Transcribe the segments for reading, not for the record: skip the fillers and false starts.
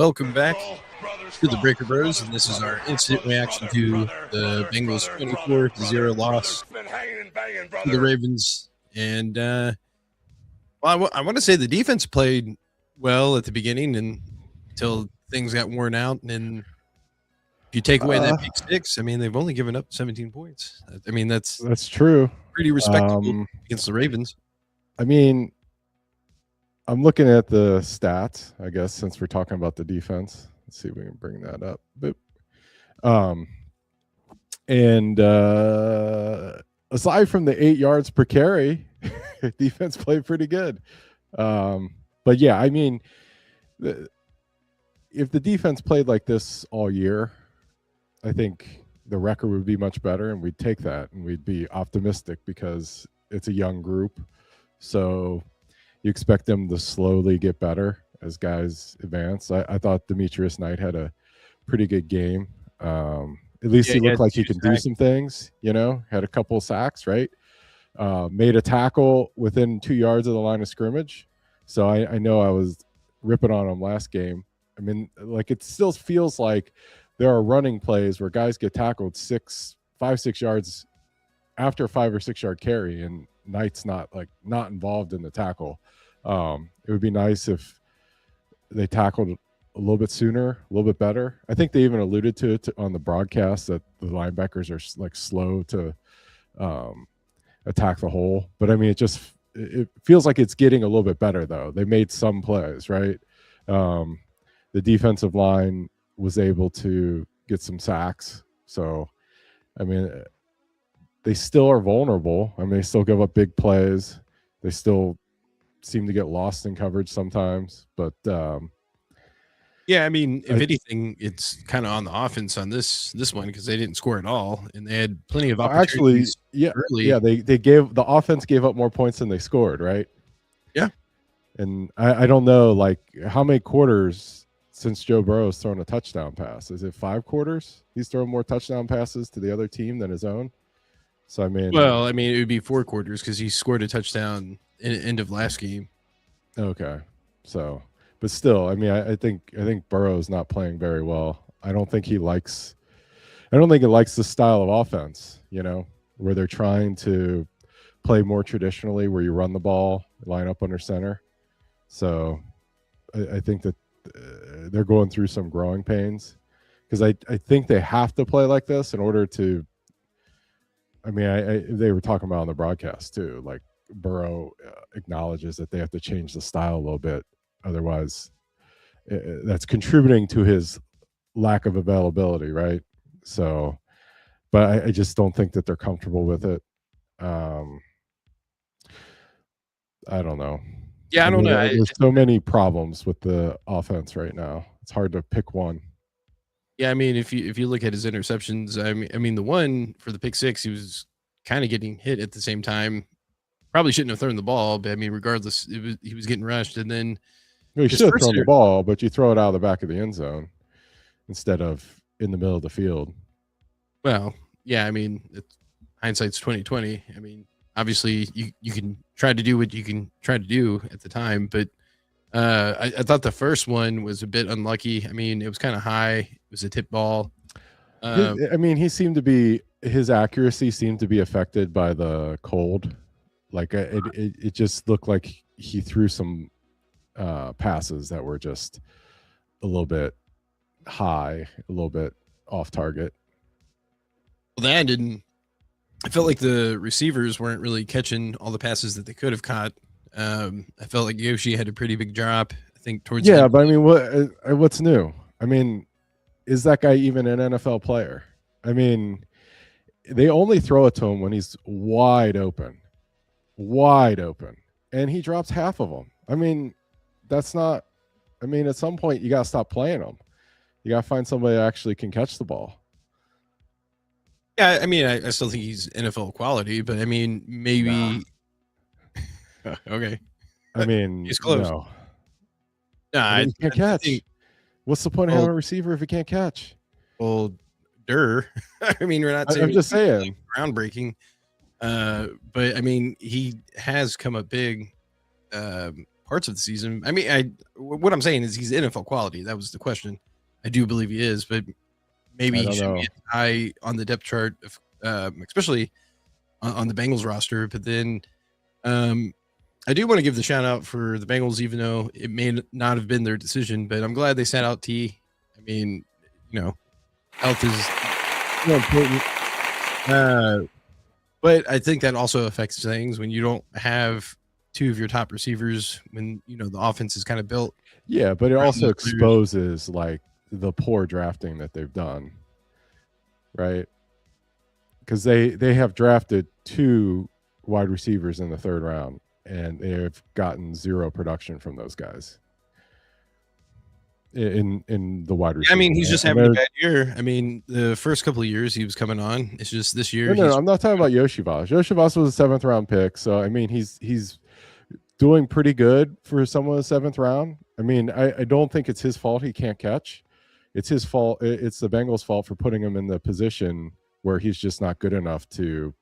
welcome back to the Breaker Bros, and this is our instant reaction to the Bengals 24-0 loss to the Ravens. And I want to say the defense played well at the beginning and until things got worn out. And then if you take away that pick six, I mean, they've only given up 17 points. I mean, that's true. Pretty respectable against the Ravens. I mean, I'm looking at the stats, I guess, since we're talking about the defense. Let's see if we can bring that up. Aside from the 8 yards per carry, defense played pretty good. But yeah, I mean, if the defense played like this all year, I think the record would be much better, and we'd take that, and we'd be optimistic because it's a young group. So you expect them to slowly get better as guys advance. I thought Demetrius Knight had a pretty good game. At least he looked like he could do some things, had a couple of sacks, right? Made a tackle within 2 yards of the line of scrimmage. So I know I was ripping on him last game. I mean, like, it still feels like there are running plays where guys get tackled 5-6 yards after a 5 or 6 yard carry, and Knight's not involved in the tackle. It would be nice if they tackled a little bit sooner, a little bit better. I think they even alluded to it on the broadcast that the linebackers are like slow to attack the hole. But I mean, it feels like it's getting a little bit better though. They made some plays, right? The defensive line was able to get some sacks. So, I mean, they still are vulnerable. I mean, they still give up big plays. They still seem to get lost in coverage sometimes. But yeah, I mean, if anything, it's kind of on the offense on this one because they didn't score at all, and they had plenty of opportunities. Early. The offense gave up more points than they scored, right? Yeah, and I don't know, like, how many quarters since Joe Burrow has thrown a touchdown pass? Is it 5 quarters? He's thrown more touchdown passes to the other team than his own. So I mean, it would be 4 quarters because he scored a touchdown in the end of last game. Okay, so. But still, I mean, I think Burrow's not playing very well. I don't think he likes the style of offense, where they're trying to play more traditionally, where you run the ball, line up under center. So I think that they're going through some growing pains because I think they have to play like this in order to. I mean, they were talking about on the broadcast too, like Burrow acknowledges that they have to change the style a little bit. Otherwise, that's contributing to his lack of availability, right? So, but I just don't think that they're comfortable with it. I don't know. Yeah, I don't know. There's so many problems with the offense right now. It's hard to pick one. Yeah, I mean, if you look at his interceptions, I mean, the one for the pick six, he was kind of getting hit at the same time. Probably shouldn't have thrown the ball, but I mean, regardless, he was getting rushed, and then. You should have thrown the ball, but you throw it out of the back of the end zone instead of in the middle of the field. Well, yeah, I mean, hindsight's 2020. I mean, obviously, you can try to do what you can try to do at the time, but I thought the first one was a bit unlucky. I mean, it was kind of high. It was a tip ball. I mean, his accuracy seemed to be affected by the cold. Like it just looked like he threw some passes that were just a little bit high, a little bit off target. Well, I felt like the receivers weren't really catching all the passes that they could have caught. I felt like Yoshi had a pretty big drop, I think, towards but I mean, what's new? I mean, is that guy even an NFL player? I mean, they only throw it to him when he's wide open, and he drops half of them. I mean, that's not. I mean, at some point you gotta stop playing them. You gotta find somebody that actually can catch the ball. Yeah, I mean, I still think he's NFL quality, but I mean, maybe. Nah. Okay. I mean, he's close. No. Nah, he can't catch. What's the point of having a receiver if he can't catch? Well, I mean, we're not saying. I'm just saying groundbreaking. But I mean, he has come up big. parts of the season. I mean, what I'm saying is he's NFL quality. That was the question. I do believe he is, but maybe I he don't should know. be high on the depth chart, especially on the Bengals roster. But then I do want to give the shout out for the Bengals, even though it may not have been their decision. But I'm glad they sat out T. I mean, health is more important. But I think that also affects things when you don't have two of your top receivers, when the offense is kind of built. Yeah, but it around also those players. exposes like the poor drafting that they've done, right? Because they have drafted 2 wide receivers in the 3rd round, and they have gotten 0 production from those guys in the wide receiver. I mean, he's just having a bad year. I mean, the first couple of years he was coming on. It's just this year. No, I'm not talking about Yoshivas. Yoshivas was a 7th round pick, so I mean he's doing pretty good for someone in the 7th round. I mean, I don't think it's his fault he can't catch. It's his fault. It's the Bengals' fault for putting him in the position where he's just not good enough to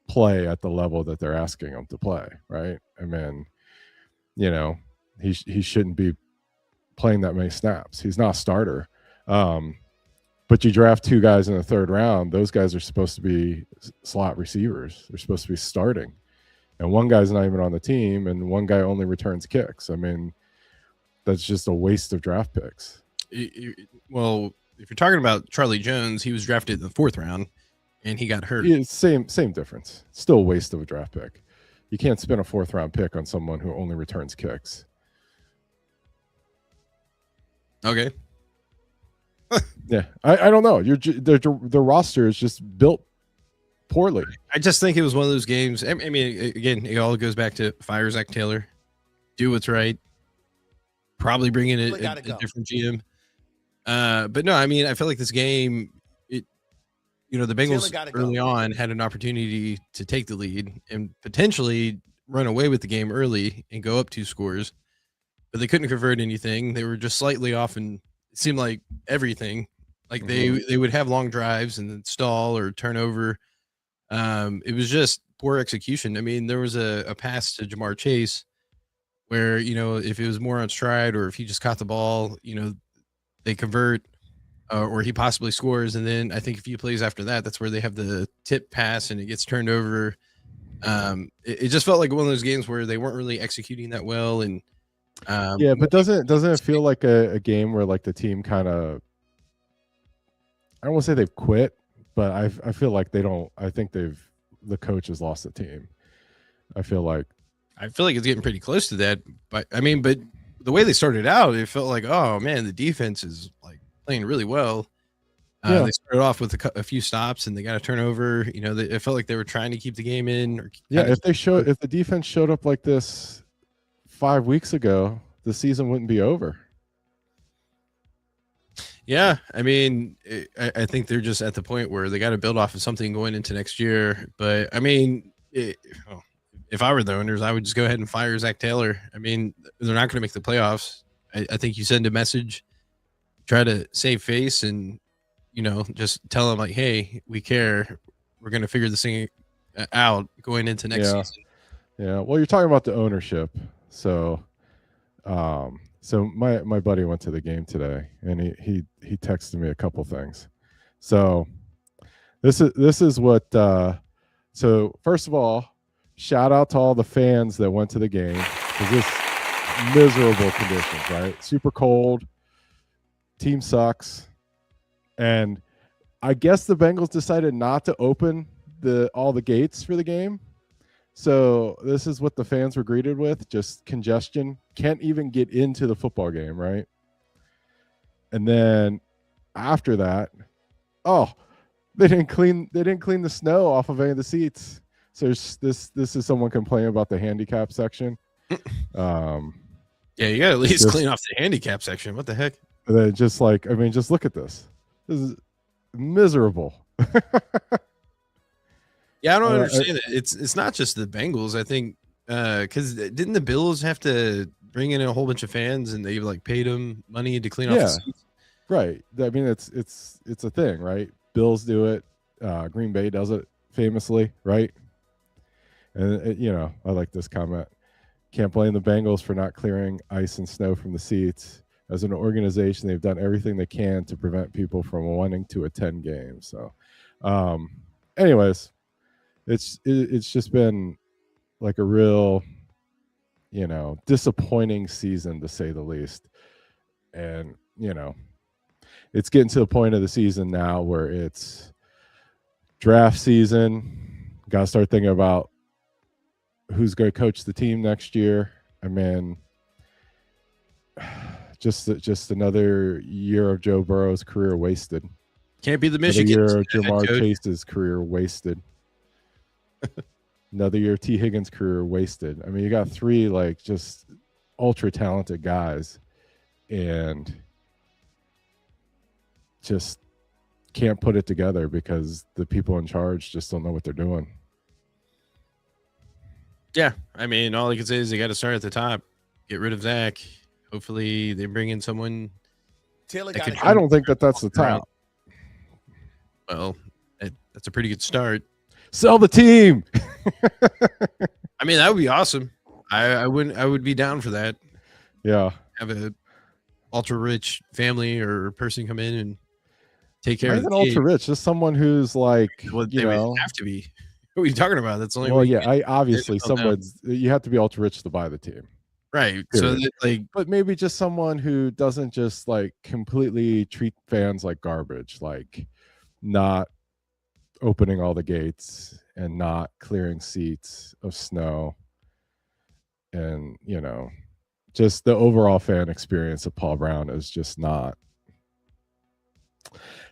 play at the level that they're asking him to play, right? I mean, he shouldn't be playing that many snaps. He's not a starter. But you draft 2 guys in the 3rd round, those guys are supposed to be slot receivers. They're supposed to be starting. And one guy's not even on the team, and one guy only returns kicks. I mean, that's just a waste of draft picks. Well, if you're talking about Charlie Jones, he was drafted in the 4th round, and he got hurt. Yeah, same difference. Still a waste of a draft pick. You can't spend a 4th round pick on someone who only returns kicks. Okay. Yeah, I don't know. The roster is just built poorly. I just think it was one of those games. I mean, again, it all goes back to fire Zach Taylor, do what's right, probably bring in a different GM. But no, I mean, I feel like this game, the Bengals early on had an opportunity to take the lead and potentially run away with the game early and go up 2 scores, but they couldn't convert anything. They were just slightly off, and it seemed like everything. Like they would have long drives and then stall or turnover. It was just poor execution. I mean, there was a pass to Jamar Chase where, if it was more on stride or if he just caught the ball, they convert or he possibly scores. And then I think a few plays after that, that's where they have the tip pass and it gets turned over. It just felt like one of those games where they weren't really executing that well. And yeah, but doesn't it feel like a game where like the team kind of, I don't want to say they've quit, but I feel like they don't. I think the coach has lost the team. I feel like it's getting pretty close to that. But I mean, but the way they started out, it felt like, oh man, the defense is like playing really well. They started off with a few stops and they got a turnover. It felt like they were trying to keep the game in. If the defense showed up like this 5 weeks ago, the season wouldn't be over. Yeah, I mean, I think they're just at the point where they got to build off of something going into next year. But I mean, if I were the owners, I would just go ahead and fire Zach Taylor. I mean, they're not going to make the playoffs. I think you send a message, try to save face, and just tell them like, "Hey, we care. We're going to figure this thing out going into next season." Yeah. Well, you're talking about the ownership, so. So my buddy went to the game today, and he texted me a couple things. So this is what. So first of all, shout out to all the fans that went to the game, because this miserable conditions, right? Super cold. Team sucks, and I guess the Bengals decided not to open all the gates for the game. So this is what the fans were greeted with: just congestion. Can't even get into the football game, right? And then after that, they didn't clean the snow off of any of the seats. So this is someone complaining about the handicap section. Yeah, you got to at least clean off the handicap section. What the heck? And then just look at this. This is miserable. Yeah, I don't understand it. It's not just the Bengals. I think because didn't the Bills have to bring in a whole bunch of fans and they like paid them money to clean off the seats? Right. I mean, it's a thing, right? Bills do it. Green Bay does it famously, right? And I like this comment. Can't blame the Bengals for not clearing ice and snow from the seats. As an organization, they've done everything they can to prevent people from wanting to attend games. So, anyways, it's just been like a real, disappointing season to say the least. And, it's getting to the point of the season now where it's draft season. Got to start thinking about who's going to coach the team next year. I mean, just another year of Joe Burrow's career wasted. Can't be the Michigan. Another year of Jamar Chase's career wasted. Another year of T. Higgins' career wasted. I mean, you got 3 like just ultra talented guys, and just can't put it together because the people in charge just don't know what they're doing. Yeah, I mean, all I can say is they got to start at the top. Get rid of Zach. Hopefully, they bring in someone. I don't think that's the top. Well, that's a pretty good start. Sell the team. I mean, that would be awesome. I would be down for that. Yeah, have a ultra rich family or person come in and take care of the ultra rich. Just someone who's like, would have to be. What are you talking about? That's only. Well, yeah, obviously you have to be ultra rich to buy the team, right? Period. So but maybe just someone who doesn't just like completely treat fans like garbage, like not opening all the gates and not clearing seats of snow, and just the overall fan experience of Paul Brown is just not.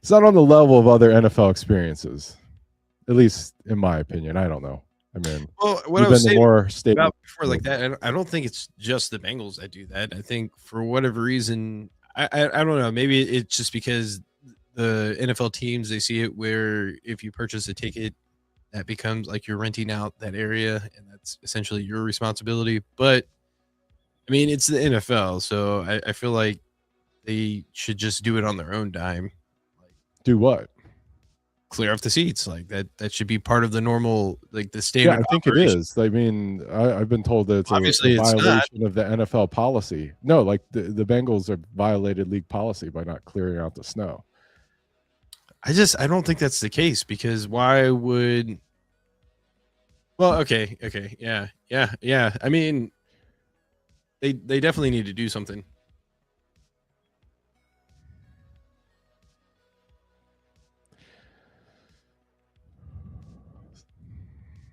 It's not on the level of other NFL experiences. At least in my opinion. I don't know. I mean, well, what I was saying more stable about before like that, I don't think it's just the Bengals that do that. I think for whatever reason, I don't know. Maybe it's just because the NFL teams, they see it where if you purchase a ticket, that becomes like you're renting out that area, and that's essentially your responsibility. But I mean, it's the NFL, so I feel like they should just do it on their own dime. Do what? Clear off the seats. Like that should be part of the normal, like the standard. Yeah, I think operation. It is. I mean, I've been told that it's obviously a violation of the NFL policy. No, like the Bengals have violated league policy by not clearing out the snow. I don't think that's the case, because why would? Well, okay, yeah. I mean, they definitely need to do something.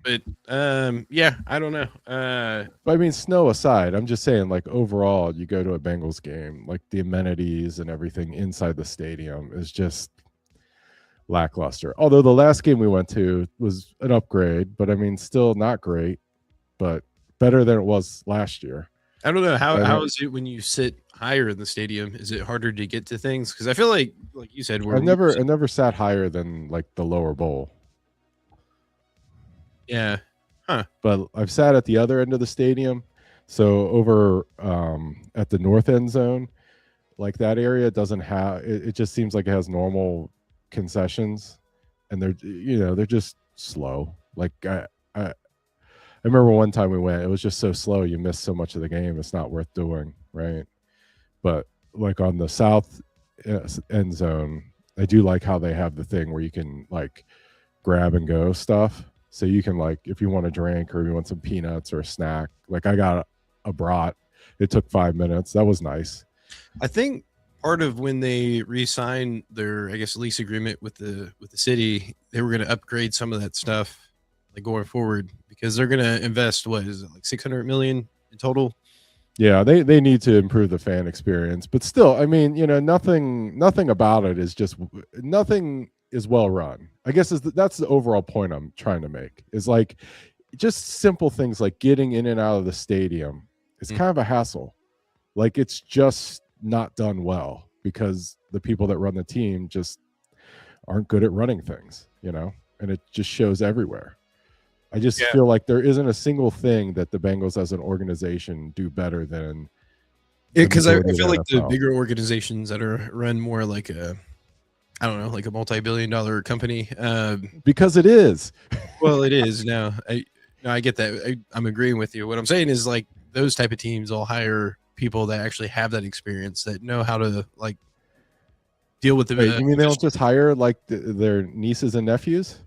But yeah, I don't know. But I mean, snow aside, I'm just saying, like overall, you go to a Bengals game, like the amenities and everything inside the stadium is just lackluster. Although the last game we went to was an upgrade, but I mean, still not great, but better than it was last year. I don't know how is it when you sit higher in the stadium? Is it harder to get to things? Because I feel like you said, I never sat higher than like the lower bowl. Yeah. Huh. But I've sat at the other end of the stadium. So over at the north end zone, like that area doesn't have it just seems like it has normal concessions, and they're just slow. Like I remember one time we went, it was just so slow, you miss so much of the game, it's not worth doing, right? But like on the south end zone, I do like how they have the thing where you can like grab and go stuff. So you can, like, if you want a drink or you want some peanuts or a snack, like I got a brat. It took 5 minutes. That was nice. I think part of when they re-signed their, I guess, lease agreement with the city, they were going to upgrade some of that stuff, like going forward, because they're going to invest, what is it, like $600 million in total? Yeah, they need to improve the fan experience, but still, I mean, nothing about it is just nothing is well run. I guess that's the overall point I'm trying to make, is like just simple things like getting in and out of the stadium. It's kind of a hassle. Like it's just not done well because the people that run the team just aren't good at running things, and it just shows everywhere. I just feel like there isn't a single thing that the Bengals as an organization do better than. Because I feel like the bigger organizations that are run more like I don't know, like a multi-billion-dollar company. Because it is. Well, it is now. I get that. I'm agreeing with you. What I'm saying is, like, those type of teams will hire people that actually have that experience, that know how to like deal with the. Wait, you mean they don't just hire like their nieces and nephews?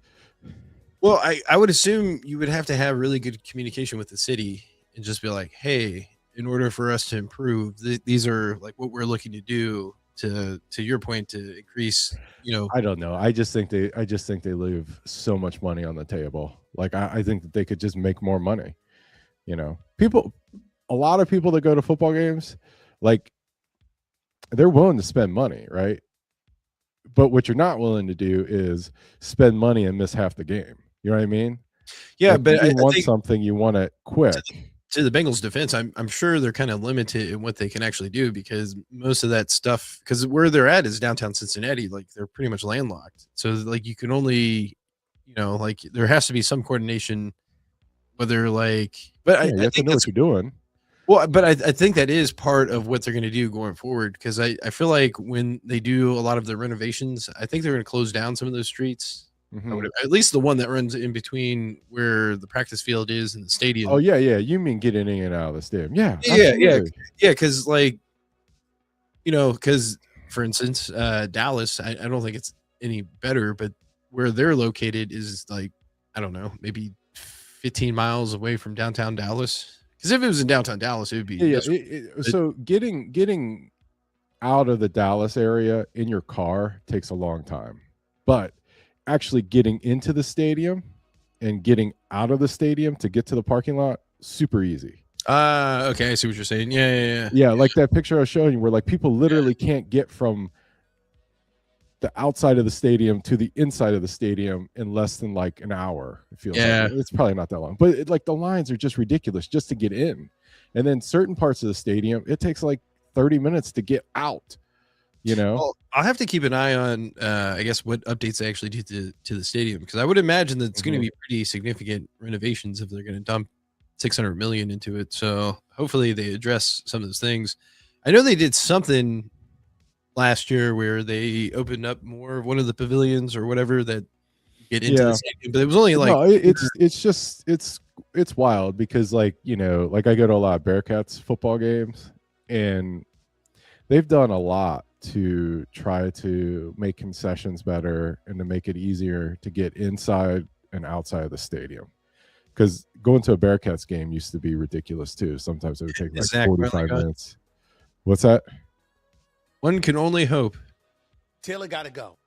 Well, I would assume you would have to have really good communication with the city and just be like, hey, in order for us to improve, these are like what we're looking to do to your point, to increase, I don't know. I just think they leave so much money on the table. Like I think that they could just make more money. A lot of people that go to football games, like they're willing to spend money, right? But what you're not willing to do is spend money and miss half the game. You know what I mean? Yeah, like, but you want something, you want it quick. To the Bengals' defense, I'm sure they're kind of limited in what they can actually do, because most of that stuff, because where they're at is downtown Cincinnati, like they're pretty much landlocked. So like you can only, like there has to be some coordination, whether like, but you have to know what you're doing. Well, but I think that is part of what they're going to do going forward, because I feel like when they do a lot of the renovations, I think they're going to close down some of those streets. Mm-hmm. At least the one that runs in between where the practice field is and the stadium. Oh yeah. You mean getting in and out of the stadium? Yeah. Yeah. Because because for instance, Dallas, I don't think it's any better, but where they're located is like, I don't know, maybe 15 miles away from downtown Dallas. Because if it was in downtown Dallas, it would be so getting out of the Dallas area in your car takes a long time, but actually getting into the stadium and getting out of the stadium to get to the parking lot, super easy. Okay, I see what you're saying. Yeah, like that picture I was showing you, where like people literally can't get from the outside of the stadium to the inside of the stadium in less than like an hour. It feels like it's probably not that long, but like the lines are just ridiculous just to get in. And then certain parts of the stadium, it takes like 30 minutes to get out. Well, I'll have to keep an eye on, I guess, what updates they actually do to the stadium, because I would imagine that it's going to be pretty significant renovations if they're going to dump $600 million into it. So hopefully they address some of those things. I know they did something last year where they opened up more of one of the pavilions or whatever that get into the stadium, but it was only like it's wild, because like like I go to a lot of Bearcats football games, and they've done a lot to try to make concessions better and to make it easier to get inside and outside of the stadium. Because going to a Bearcats game used to be ridiculous too. Sometimes it would take like 45 minutes. What's that? One can only hope. Taylor got to go.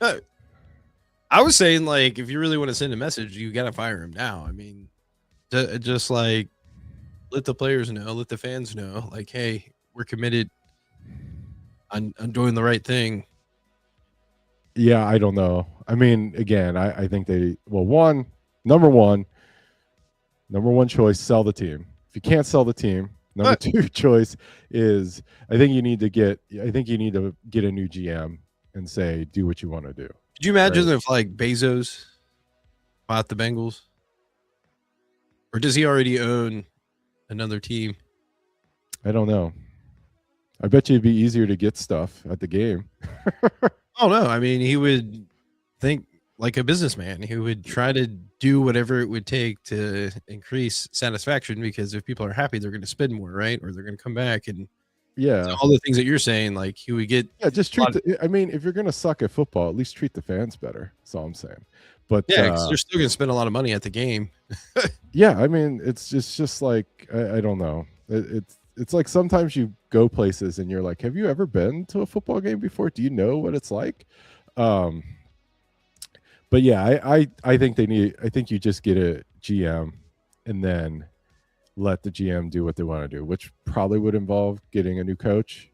I was saying, like, if you really want to send a message, you got to fire him now. I mean, just like let the players know, let the fans know, like, hey, we're committed on doing the right thing. Yeah, I don't know. I mean, again, I think number one choice, sell the team. If you can't sell the team, number two choice is I think you need to get a new GM and say, do what you want to do. Could you imagine if like Bezos bought the Bengals? Or does he already own another team? I don't know. I bet you it'd be easier to get stuff at the game. Oh no, I mean, he would think like a businessman. He would try to do whatever it would take to increase satisfaction, because if people are happy, they're going to spend more, right? Or they're going to come back. And so all the things that you're saying, like he would get. Yeah, just treat. I mean, if you're going to suck at football, at least treat the fans better. That's all I'm saying. But yeah, because they're still going to spend a lot of money at the game. Yeah, I mean, it's just like I don't know. It's like sometimes you go places and you're like, have you ever been to a football game before? Do you know what it's like? But yeah, I think you just get a GM and then let the GM do what they want to do, which probably would involve getting a new coach.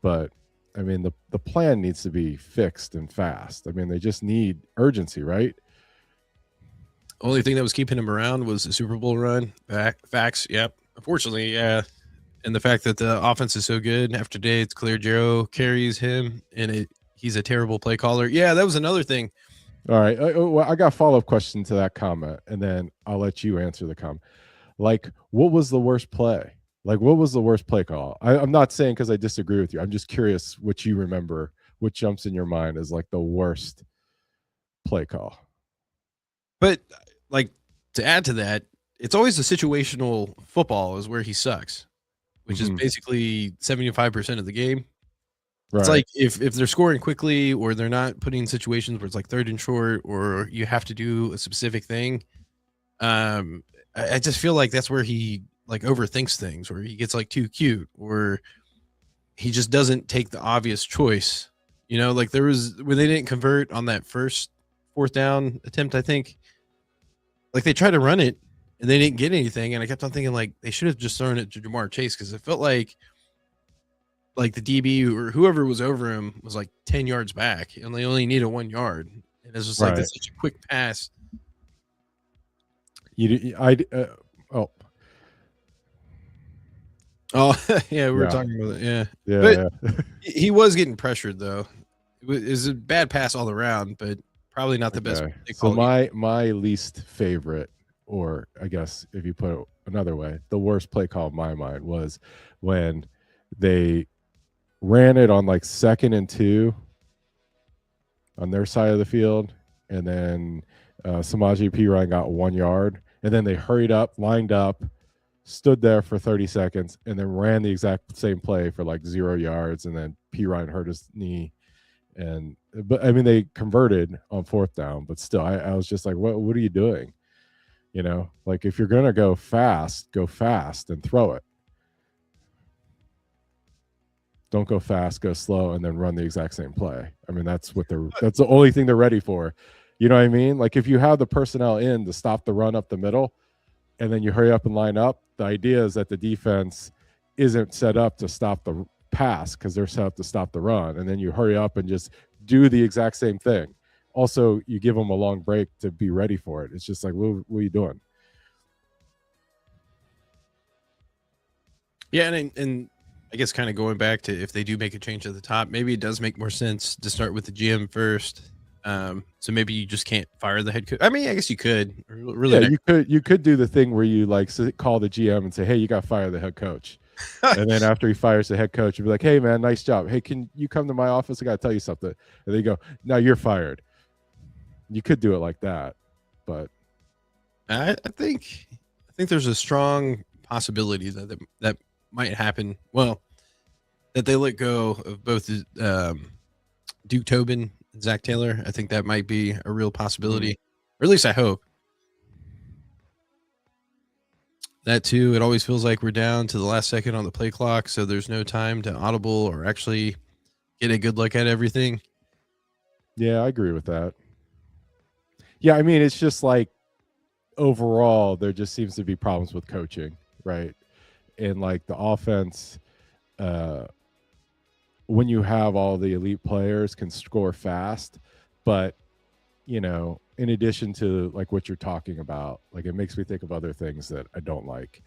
But I mean, the plan needs to be fixed and fast. I mean, they just need urgency, right? Only thing that was keeping him around was the Super Bowl run. Facts. Yep. Unfortunately, yeah. And the fact that the offense is so good, after today, it's clear Joe carries him, and he's a terrible play caller. Yeah, that was another thing. All right. I got a follow-up question to that comment, and then I'll let you answer the comment. Like, what was the worst play? Like, what was the worst play call? I'm not saying because I disagree with you. I'm just curious what you remember, what jumps in your mind as like the worst play call. But like, to add to that, it's always the situational football is where he sucks, which is basically 75% of the game. It's Right. like if they're scoring quickly or they're not putting in situations where it's like 3rd and short or you have to do a specific thing. I just feel like that's where he like overthinks things, or he gets like too cute, or he just doesn't take the obvious choice. You know, like there was when they didn't convert on that first 4th down attempt, I think. Like they tried to run it and they didn't get anything, and I kept on thinking like they should have just thrown it to Jamar Chase because it felt like the DB or whoever was over him was like 10 yards back and they only needed 1 yard. And it's just like that's such a quick pass. Oh, yeah, we were talking about it. Yeah. Yeah. But he was getting pressured though. It was a bad pass all around, but probably not the best. So my least favorite, or I guess if you put it another way, the worst play call in my mind was when they ran it on like 2nd and 2 on their side of the field, and then Samaje Perine got 1 yard, and then they hurried up, lined up, stood there for 30 seconds, and then ran the exact same play for like 0 yards, and then Perine hurt his knee. But I mean, they converted on 4th down, but still, I was just like, what are you doing? You know, like if you're gonna go fast and throw it. Don't go fast, go slow, and then run the exact same play. I mean, that's the only thing they're ready for. You know what I mean? Like if you have the personnel in to stop the run up the middle, and then you hurry up and line up, the idea is that the defense isn't set up to stop the pass because they're set up to stop the run, and then you hurry up and just do the exact same thing. Also, you give them a long break to be ready for it. It's just like, what are you doing? Yeah, and I guess kind of going back to if they do make a change at the top, maybe it does make more sense to start with the GM first. So maybe you just can't fire the head coach. I mean, I guess you could. Really, yeah, you could do the thing where you like call the GM and say, "Hey, you got to fire the head coach," and then after he fires the head coach, you'd be like, "Hey, man, nice job. Hey, can you come to my office? I got to tell you something." And they go, "No, you're fired." You could do it like that, but I think there's a strong possibility that might happen. Well, that they let go of both Duke Tobin and Zach Taylor. I think that might be a real possibility, or at least I hope. That too, it always feels like we're down to the last second on the play clock, so there's no time to audible or actually get a good look at everything. Yeah, I agree with that. Yeah, I mean, it's just like overall, there just seems to be problems with coaching, right? And like the offense, when you have all the elite players can score fast, but you know, in addition to like what you're talking about, like it makes me think of other things that I don't like.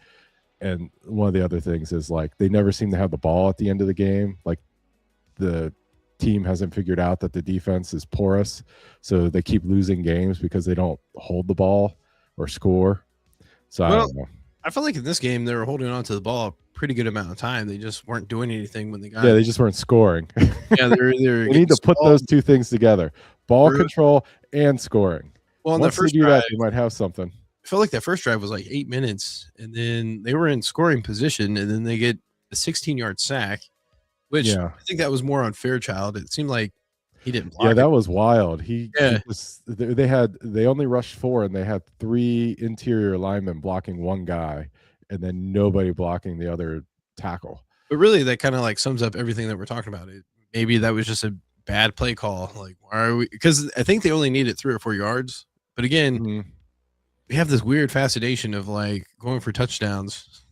And one of the other things is like they never seem to have the ball at the end of the game. Like the team hasn't figured out that the defense is porous, so they keep losing games because they don't hold the ball or score. So I don't know. I feel like in this game they were holding on to the ball a pretty good amount of time. They just weren't doing anything when they got. Yeah, they just weren't scoring. Yeah, they're they need to put those two things together: ball control and scoring. Well, once they do that, they might have something. I felt like that first drive was like 8 minutes, and then they were in scoring position, and then they get a 16-yard sack, which I think that was more on Fairchild. It seemed like he didn't block. Yeah, that was wild. They only rushed 4, and they had 3 interior linemen blocking 1 guy, and then nobody blocking the other tackle. But really, that kind of like sums up everything that we're talking about. Maybe that was just a bad play call. Like, why are we? Because I think they only needed 3 or 4 yards. But again, we have this weird fascination of like going for touchdowns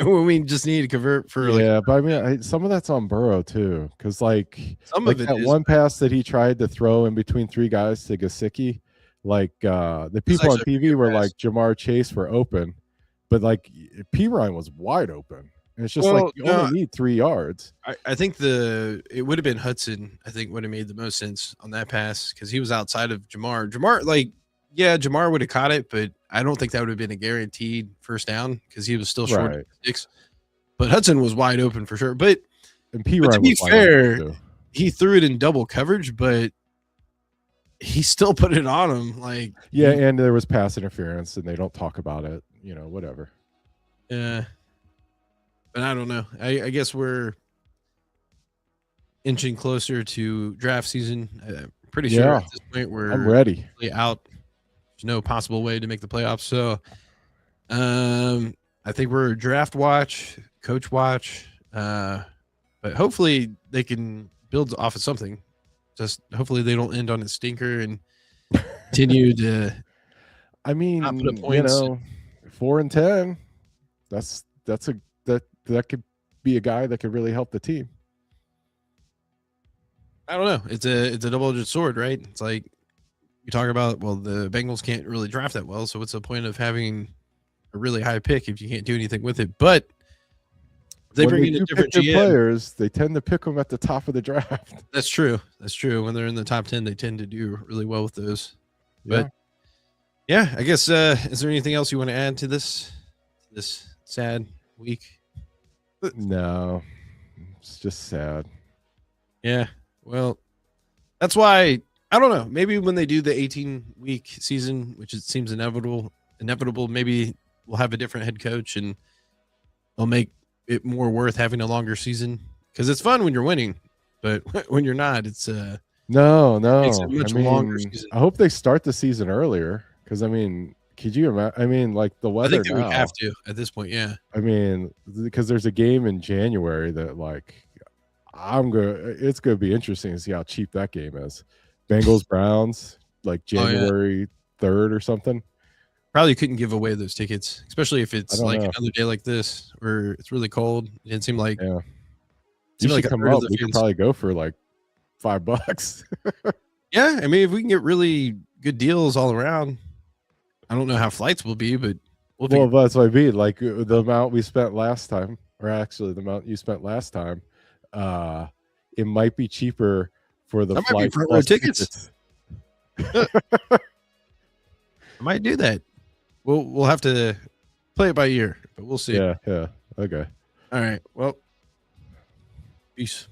when we just need to convert for. But I mean, some of that's on Burrow too, because like that is one pass that he tried to throw in between 3 guys to Gesicki, like the people on TV were like Jamar Chase were open, but like Perine was wide open. And it's just like you only need 3 yards. I think it would have been Hudson. I think would have made the most sense on that pass because he was outside of Jamar. Jamar would have caught it, but I don't think that would have been a guaranteed first down because he was still short of 6. But Hudson was wide open for sure. But to be fair, he threw it in double coverage, but he still put it on him. Like and there was pass interference, and they don't talk about it. whatever. Yeah. But I don't know. I guess we're inching closer to draft season. I'm pretty sure Yeah. at this point I'm we're ready. out. There's no possible way to make the playoffs. So I think we're draft watch, coach watch. But hopefully they can build off of something. Just hopefully they don't end on a stinker and continue to I mean, not put up points. 4-10. That could be a guy that could really help the team. I don't know. It's a double-edged sword, right? It's like you talk about, well, the Bengals can't really draft that well, so what's the point of having a really high pick if you can't do anything with it? But if they bring in a different GM, players, they tend to pick them at the top of the draft. That's true. That's true. When they're in the top 10, they tend to do really well with those. But yeah, I guess is there anything else you want to add to this sad week? No, it's just sad. Yeah. Well, that's why I don't know. Maybe when they do the 18-week season, which it seems inevitable, maybe we'll have a different head coach and they'll make it more worth having a longer season because it's fun when you're winning, but when you're not, it's no. It's a much longer season. I hope they start the season earlier because could you imagine? Like the weather. I think they would have to at this point. Yeah. Because there's a game in January that it's going to be interesting to see how cheap that game is. Bengals Browns, like January 3rd or something. Probably couldn't give away those tickets, especially if it's like another day like this where it's really cold. It didn't seem like you should come up. We could probably go for like $5. Yeah, if we can get really good deals all around, I don't know how flights will be, but that's what I mean. Like the amount we spent last time, or actually the amount you spent last time, it might be cheaper for the flight for tickets. I might do that. We'll have to play it by ear, but we'll see. Yeah. Okay. All right. Well, peace.